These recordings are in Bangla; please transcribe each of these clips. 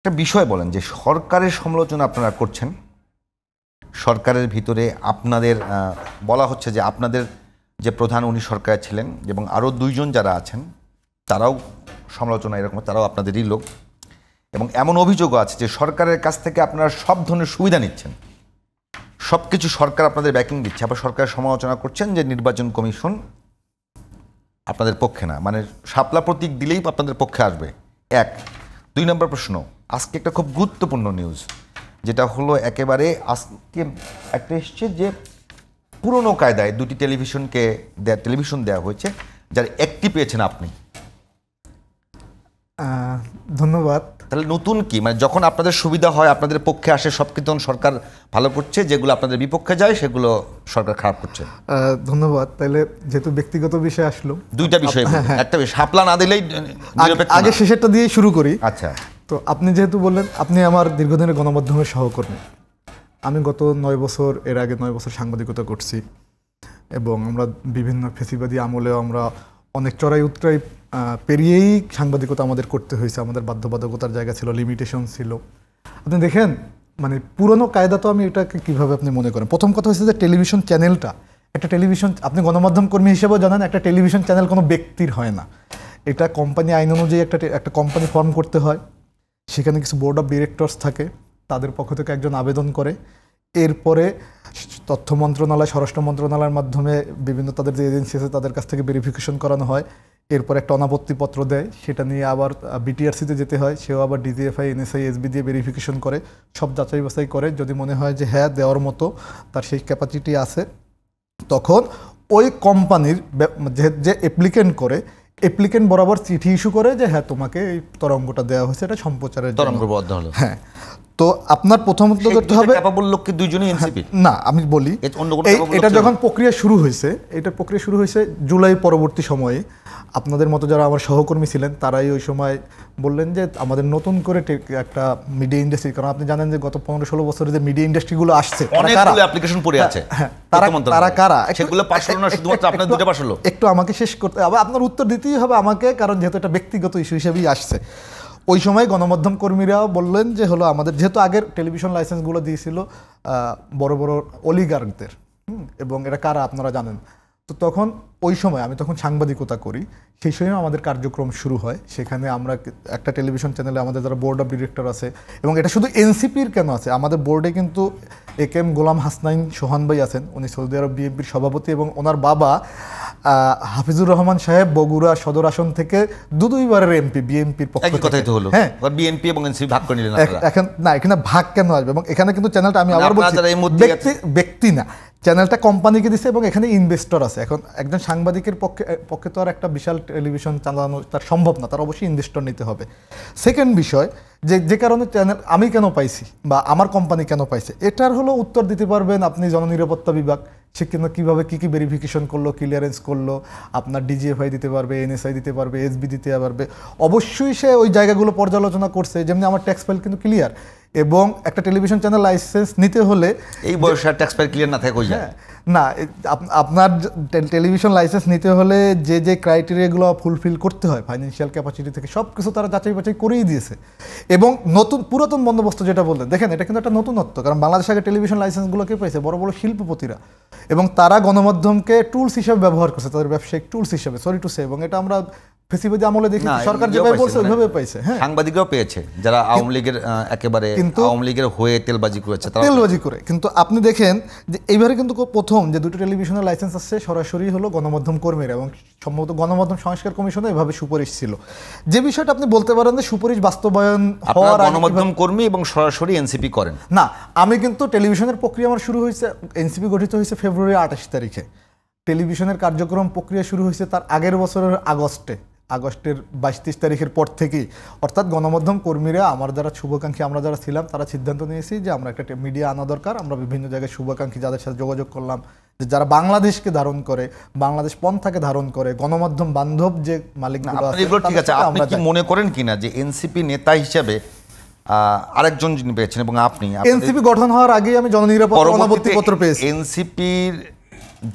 একটা বিষয় বলেন যে সরকারের সমালোচনা আপনারা করছেন, সরকারের ভিতরে আপনাদের বলা হচ্ছে যে আপনাদের যে প্রধান উনি সরকারে ছিলেন এবং আরও দুইজন যারা আছেন তারাও সমালোচনা এরকম, তারাও আপনাদেরই লোক, এবং এমন অভিযোগও আছে যে সরকারের কাছ থেকে আপনারা সব ধরনের সুবিধা নিচ্ছেন, সব কিছু সরকার আপনাদের ব্যাকিং দিচ্ছে, আবার সরকারের সমালোচনা করছেন যে নির্বাচন কমিশন আপনাদের পক্ষে না, মানে শাপলা প্রতীক দিলেই আপনাদের পক্ষে আসবে। এক। 2 নম্বর প্রশ্ন, আজকে একটা খুব গুরুত্বপূর্ণ নিউজ, যেটা হলো একেবারে আজকে একটা এসছে যে পুরনো কায়দায় 2টি টেলিভিশন দেওয়া হয়েছে, যার একটি পেয়েছেন আপনি। ধন্যবাদ। তাহলে নতুন কি, মানে যখন আপনাদের সুবিধা হয় আপনাদের পক্ষে আসে সব কিছু সরকার ভালো করছে, যেগুলো আপনাদের বিপক্ষে যায় সেগুলো সরকার খারাপ করছে। ধন্যবাদ। তাহলে যেহেতু ব্যক্তিগত বিষয় আসলো, 2টা বিষয়, একটা শাপলা না দিলেই আগে শেষেরটা দিয়ে শুরু করি। আচ্ছা, তো আপনি যেহেতু বললেন, আপনি আমার দীর্ঘদিনের গণমাধ্যমের সহকর্মী। আমি গত 9 বছর, এর আগে 9 বছর সাংবাদিকতা করছি, এবং আমরা বিভিন্ন ফেসিবাদী আমলেও আমরা অনেক চড়াই উতরাই পেরিয়েই সাংবাদিকতা আমাদের করতে হয়েছে। আমাদের বাধ্যবাধকতার জায়গা ছিল, লিমিটেশন ছিল। আপনি দেখেন, মানে পুরনো কায়দা তো আমি এটাকে কীভাবে আপনি মনে করেন, প্রথম কথা হচ্ছে যে টেলিভিশন চ্যানেলটা, একটা টেলিভিশন, আপনি গণমাধ্যম কর্মী হিসেবেও জানেন, একটা টেলিভিশন চ্যানেল কোনো ব্যক্তির হয় না। এটা কোম্পানি আইন অনুযায়ী একটা কোম্পানি ফর্ম করতে হয়, সেখানে কিছু বোর্ড অফ ডিরেক্টরস থাকে, তাদের পক্ষ থেকে একজন আবেদন করে, এরপরে তথ্য মন্ত্রণালয়, স্বরাষ্ট্র মন্ত্রণালয়ের মাধ্যমে বিভিন্ন তাদের যে এজেন্সি আছে তাদের কাছ থেকে ভেরিফিকেশন করানো হয়, এরপর একটা অনাপত্তিপত্র দেয়, সেটা নিয়ে আবার বিটিআরসিতে যেতে হয়, সেও আবার ডিজিএফআই, এনএসআই, এসবি দিয়ে ভেরিফিকেশন করে, সব যাচাই বাছাই করে, যদি মনে হয় যে হ্যাঁ দেওয়ার মতো তার সেই ক্যাপাসিটি আছে, তখন ওই কোম্পানির যে অ্যাপ্লিকেন্ট করে, অ্যাপ্লিকেন্ট বরাবর চিঠি ইস্যু করে যে হ্যাঁ তোমাকে এই তরঙ্গটা দেওয়া হয়েছে, এটা সম্প্রচারের তরঙ্গবদ্ধ হলো। হ্যাঁ, তো আপনার প্রথমত করতে হবে, ক্যাপাবল লোককে দুইজনই এনসিপি না, আমি বলি এটা যখন প্রক্রিয়া শুরু হয়েছে, এটা প্রক্রিয়া শুরু হয়েছে জুলাই পরবর্তী সময়ে, আপনাদের মতো যারা আমার সহকর্মী ছিলেন তারাই ওই সময় বললেন যে আমাদের নতুন করে একটা মিডিয়া ইন্ডাস্ট্রি, কারণ আপনি জানেন যে গত 15-16 বছরে যে মিডিয়া ইন্ডাস্ট্রিগুলো আসছে, অনেকগুলো অ্যাপ্লিকেশন পড়ে আছে, তারা কারা, সেগুলো পাস হলো না, শুধুমাত্র আপনাদের দুটো পাস হলো। একটু আমাকে শেষ করতে হবে, আপনার উত্তর দিতেই হবে আমাকে, কারণ যেহেতু এটা ব্যক্তিগত ইস্যু হিসেবেই আসছে। ওই সময় গণমাধ্যম কর্মীরাও বললেন যে হলো আমাদের, যেহেতু আগের টেলিভিশন লাইসেন্সগুলো দিয়েছিল বড় বড় অলিগার্কদের, এবং এটা কারা আপনারা জানেন, তো তখন ওই সময় আমি তখন সাংবাদিকতা করি, সেই সময় আমাদের কার্যক্রম শুরু হয়। সেখানে আমরা একটা টেলিভিশন চ্যানেলে আমাদের যারা বোর্ড অফ ডিরেক্টর আছে, এবং এটা শুধু এনসিপির কেন আছে, আমাদের বোর্ডে কিন্তু একেএম গোলাম হাসনাইন সোহান ভাই আছেন, উনি সৌদি আরব বিএনপির সভাপতি, এবং ওনার বাবা হাফিজুর রহমান সাহেব বগুড়া সদর আসন থেকে দুইবারের এমপি বিএনপির পক্ষ থেকে। হ্যাঁ, বিএনপি এবং এনসিপি ভাগ করে নিলেন এখন না, এখানে ভাগ কেন আসবে, এবং এখানে কিন্তু চ্যানেলটা আমি আবার বলছি ব্যক্তি না, চ্যানেলটা কোম্পানিকে দিচ্ছে, এবং এখানে ইনভেস্টর আছে। এখন একজন সাংবাদিকের পক্ষে তো আর একটা বিশাল টেলিভিশন চালানো তার সম্ভব না, তার অবশ্যই ইনভেস্টর নিতে হবে। সেকেন্ড বিষয়, যে কারণে চ্যানেল আমি কেন পাইছি বা আমার কোম্পানি কেন পাইছে, এটার হলো উত্তর দিতে পারবেন আপনি জননিরাপত্তা বিভাগ, সে কিন্তু কীভাবে কী কী ভেরিফিকেশন করলো, ক্লিয়ারেন্স করলো, আপনার ডিজিএফআই দিতে পারবে, এনএসআই দিতে পারবে, এসবি দিতে পারবে, অবশ্যই সে ওই জায়গাগুলো পর্যালোচনা করছে। যেমনি আমার ট্যাক্স ফাইল কিন্তু ক্লিয়ার, এবং একটা টেলিভিশন চ্যানেল লাইসেন্স নিতে হলে এই বয়সে ট্যাক্স ফাইল ক্লিয়ার না থাকে কই যায় না, আপনার টেলিভিশন লাইসেন্স নিতে হলে যে ক্রাইটেরিয়াগুলো ফুলফিল করতে হয়, ফাইন্যান্সিয়াল ক্যাপাসিটি থেকে সব কিছু তারা যাচাই বাছাই করেই দিয়েছে। এবং পুরাতন বন্দোবস্ত যেটা বললেন, দেখেন এটা কিন্তু একটা নতুনত্ব, কারণ বাংলাদেশে আগে টেলিভিশন লাইসেন্সগুলো কে পেয়েছে, বড় বড় শিল্পপতিরা, এবং তারা গণমাধ্যমকে টুলস হিসেবে ব্যবহার করছে, তাদের ব্যবসায়িক টুলস হিসেবে, সরি টু সে, এবং এটা আমরা ফেসিবাদী আমলে দেখি সরকার যেভাবে বলছে ওইভাবে পাইছে। হ্যাঁ, সাংবাদিকরাও পেয়েছে যারা আওয়ামী লীগের একেবারে আওয়ামী লীগের হয়ে তেলবাজি করে। কিন্তু আপনি দেখেন যে এইবারে কিন্তু প্রথম যে 2টো টেলিভিশনের লাইসেন্স আসছে সরাসরি হলো গণমাধ্যম কর্মীরা, এবং সম্ভবত গণমাধ্যম সংস্কার কমিশনে এভাবে সুপারিশ ছিল। যে বিষয়টা আপনি বলতে পারেন যে সুপারিশ বাস্তবায়ন হওয়ার গণমাধ্যম কর্মী এবং সরাসরি এনসিপি করেন না, আমি কিন্তু টেলিভিশনের প্রক্রিয়া আমার শুরু হয়েছে, এনসিপি গঠিত হয়েছে ফেব্রুয়ারি 28 তারিখে, টেলিভিশনের কার্যক্রম প্রক্রিয়া শুরু হয়েছে তার আগের বছরের আগস্টের 22-23 তারিখের পর থেকেই। অর্থাৎ গণমাধ্যম কর্মীরা, আমার যারা শুভাকাঙ্ক্ষী, আমরা যারা ছিলাম, তারা সিদ্ধান্ত নিয়েছি যে আমরা একটা মিডিয়া আনা দরকার। আমরা বিভিন্ন জায়গায় শুভাকাঙ্ক্ষী যাদের সাথে যোগাযোগ করলাম, যে যারা বাংলাদেশকে ধারণ করে, বাংলাদেশ পন্থাকে ধারণ করে, গণমাধ্যম বান্ধব যে মালিকগুলো আছে। ঠিক আছে, আপনি কি মনে করেন কিনা যে এনসিপি নেতা হিসেবে আরেকজন যিনি পেয়েছেন এবং আপনি, এনসিপি গঠন হওয়ার আগেই আমি জননিরাপত্তা অনাপত্তি পত্র পেয়েছি। এনসিপির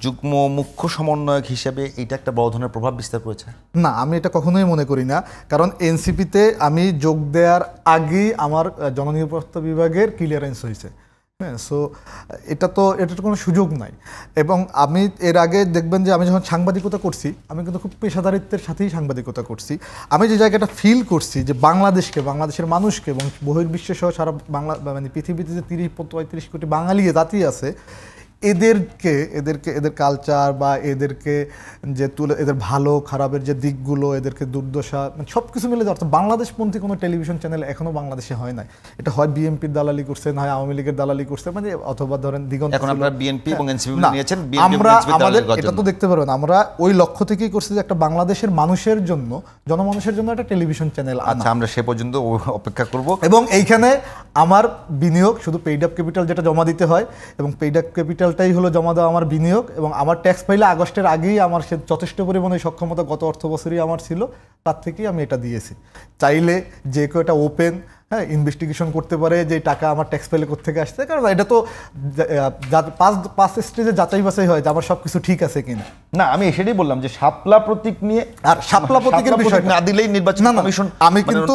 যুগ্ম মুখ্য সমন্বয়ক হিসেবে এটা একটা বড় ধরনের প্রভাব বিস্তার করেছে? না, আমি এটা কখনোই মনে করি না, কারণ এনসিপিতে আমি যোগ দেওয়ার আগেই আমার জননিরাপত্তা বিভাগের ক্লিয়ারেন্স হয়েছে। হ্যাঁ, সো এটার কোনো সুযোগ নাই। এবং আমি এর আগে দেখবেন যে আমি যখন সাংবাদিকতা করছি, আমি কিন্তু খুব পেশাদারিত্বের সাথেই সাংবাদিকতা করছি। আমি যে জায়গাটা ফিল করছি যে বাংলাদেশের মানুষকে এবং বহির্বিশ্ব সহ সারা বাংলা মানে পৃথিবীতে যে 30-35 কোটি বাঙালি জাতি আছে, এদের কালচার বা এদেরকে যে এদের ভালো খারাপের যে দিকগুলো, এদেরকে দুর্দশা, মানে সব কিছু মিলে অর্থাৎ বাংলাদেশপন্থী কোনো টেলিভিশন চ্যানেল এখনো বাংলাদেশে হয় নাই। এটা হয় বিএনপির দালালি করছে, না হয় আওয়ামী লীগের দালালি করছে, মানে অথবা ধরেন দিগন্ত। এখন আপনারা বিএনপি এবং এনসিপি নিয়েছেন, আমরা আমাদের এটা তো দেখতে পারবেন, আমরা ওই লক্ষ্য থেকেই করছি যে একটা বাংলাদেশের মানুষের জন্য, জনমানুষের জন্য একটা টেলিভিশন চ্যানেল। আচ্ছা, আমরা সে পর্যন্ত অপেক্ষা করব। এবং এইখানে আমার বিনিয়োগ শুধু পেইড আপ ক্যাপিটাল যেটা জমা দিতে হয়, এবং পেইড আপ ক্যাপিটালটাই হলো জমা দেওয়া আমার বিনিয়োগ, এবং আমার ট্যাক্স ফাইলে আগস্টের আগেই আমার সে যথেষ্ট পরিমাণে সক্ষমতা গত অর্থ বছরই আমার ছিল, তার থেকেই আমি এটা দিয়েছি। চাইলে যে কেউ এটা ওপেন ইনভেস্টিগেশন করতে পারে যে টাকা আমার ট্যাক্স ফাইলে কোত্থেকে আসছে, কারণ এটা তো পাঁচ স্টেজে যাচাই বাছাই হয় যে আমার সব কিছু ঠিক আছে কিনা। না, আমি সেটাই বললাম যে শাপলা প্রতীক নিয়ে, আর শাপলা প্রতীকের বিষয় না দিলেই নির্বাচন কমিশন, আমি কিন্তু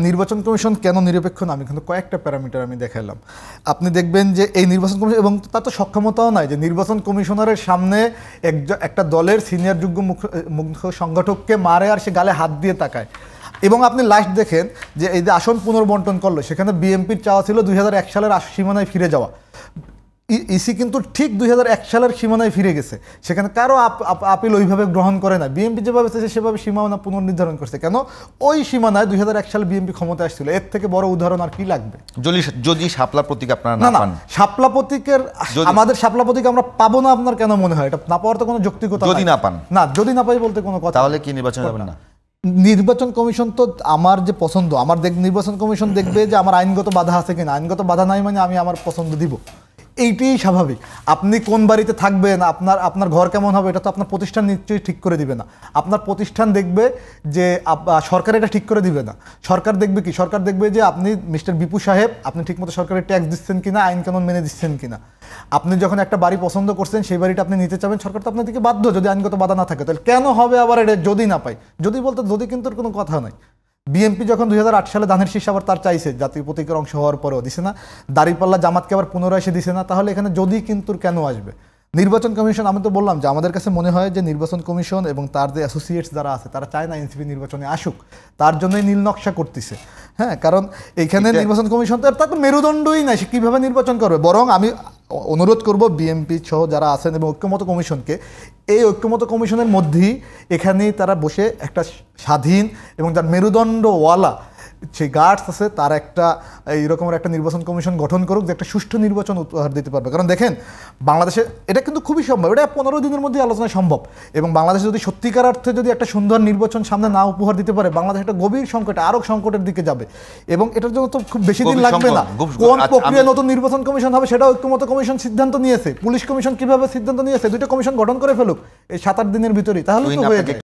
নির্বাচন কমিশন কেন নিরপেক্ষ না, আমি কিন্তু কয়েকটা প্যারামিটার আমি দেখাইলাম। আপনি দেখবেন যে এই নির্বাচন কমিশন, এবং তার তো সক্ষমতাও নাই যে নির্বাচন কমিশনারের সামনে একটা দলের সিনিয়র যুগ্ম মুখ্য সংগঠককে মারে আর সে গালে হাত দিয়ে তাকায়। এবং আপনি লাস্ট দেখেন যে এই যে আসন পুনর্বন্টন করলো, সেখানে বিএনপির চাওয়া ছিল 2001 সালের সীমানায় ফিরে যাওয়া। ইসি কিন্তু ঠিক 2001 সালের সীমানায় ফিরে গেছে, সেখানে কারো আপিল ওইভাবে গ্রহণ করে না। বিএনপি যেভাবে চেয়েছে সেভাবে সীমানা পুনর্নির্ধারণ করছে। কেন? ওই সীমানায় 2001 সালে বিএনপি ক্ষমতায় আসছিল। এর থেকে বড় উদাহরণ আর কি লাগবে? যদি শাপলা প্রতীক আপনারা না পান, শাপলা প্রতীকের আমাদের শাপলা প্রতীক আমরা পাবো না, আপনার কেন মনে হয়? এটা না পাওয়ার তো কোনো যৌক্তিকতা যদি না পান, না, যদি না পাই বলতে কোনো কথা, তাহলে কি নির্বাচন যাবেন না? নির্বাচন কমিশন তো আমার যে পছন্দ, আমার নির্বাচন কমিশন দেখবে যে আমার আইনগত বাধা আছে কিনা। আইনগত বাধা নাই মানে আমি আমার পছন্দ দিব, এইটাই স্বাভাবিক। আপনি কোন বাড়িতে থাকবেন, আপনার ঘর কেমন হবে, এটা তো আপনার প্রতিষ্ঠান নিশ্চয়ই ঠিক করে দিবে না। আপনার প্রতিষ্ঠান দেখবে যে সরকার এটা ঠিক করে দিবে না। সরকার দেখবে কি? সরকার দেখবে যে আপনি মিস্টার বিপু সাহেব, আপনি ঠিকমতো সরকারের ট্যাক্স দিচ্ছেন কিনা, আইন কানুন মেনে দিচ্ছেন কিনা। আপনি যখন একটা বাড়ি পছন্দ করছেন, সেই বাড়িটা আপনি নিতে চাবেন, সরকার তো আপনার দিকে বাধ্য, যদি আইনগত বাধা না থাকে। তাহলে কেন হবে আবার এটা যদি না পাই? যদি বলতে যদি কিন্তু কোনো কথা নাই। বিএনপি যখন 2008 সালে ধানের শীষ আবার তার চাইছে, জাতীয় প্রতীকের অংশ হওয়ার পরেও দিছে না। দাঁড়িপাল্লা জামাতকে আবার পুনরায় এসে দিছে না। তাহলে এখানে যদি কিন্তু কেন আসবে? নির্বাচন কমিশন, আমি তো বললাম যে আমাদের কাছে মনে হয় যে নির্বাচন কমিশন এবং তার যে অ্যাসোসিয়েটস যারা আছে, তারা চায় না এনসিপি নির্বাচনে আসুক, তার জন্যই নীল নকশা করতেছে। হ্যাঁ, কারণ এইখানে নির্বাচন কমিশন তার তো মেরুদণ্ডই নাই, সে কীভাবে নির্বাচন করবে? বরং আমি অনুরোধ করব বিএনপি সহ যারা আছেন এবং ঐক্যমত কমিশনকে, এই ঐক্যমত কমিশনের মধ্যেই এখানেই তারা বসে একটা স্বাধীন এবং যার মেরুদণ্ডওয়ালা সেই গার্ডস আছে, তার একটা এইরকমের একটা নির্বাচন কমিশন গঠন করুক, যে একটা সুষ্ঠু নির্বাচন উপহার দিতে পারবে। কারণ দেখেন, বাংলাদেশে এটা কিন্তু খুবই সম্ভব, এটা 15 দিনের মধ্যে আলোচনা সম্ভব। এবং বাংলাদেশে যদি সত্যিকার অর্থে যদি একটা সুন্দর নির্বাচন সামনে না উপহার দিতে পারে, বাংলাদেশ একটা গভীর সংকটে, আরও সংকটের দিকে যাবে। এবং এটার জন্য তো খুব বেশি দিন লাগবে না। কোন প্রক্রিয়া নতুন নির্বাচন কমিশন হবে সেটা ঐক্যমত কমিশন সিদ্ধান্ত নিয়েছে। পুলিশ কমিশন কিভাবে সিদ্ধান্ত নিয়েছে, দুইটা কমিশন গঠন করে ফেলুক এই 7-8 দিনের ভিতরেই, তাহলে তো হয়ে যায়।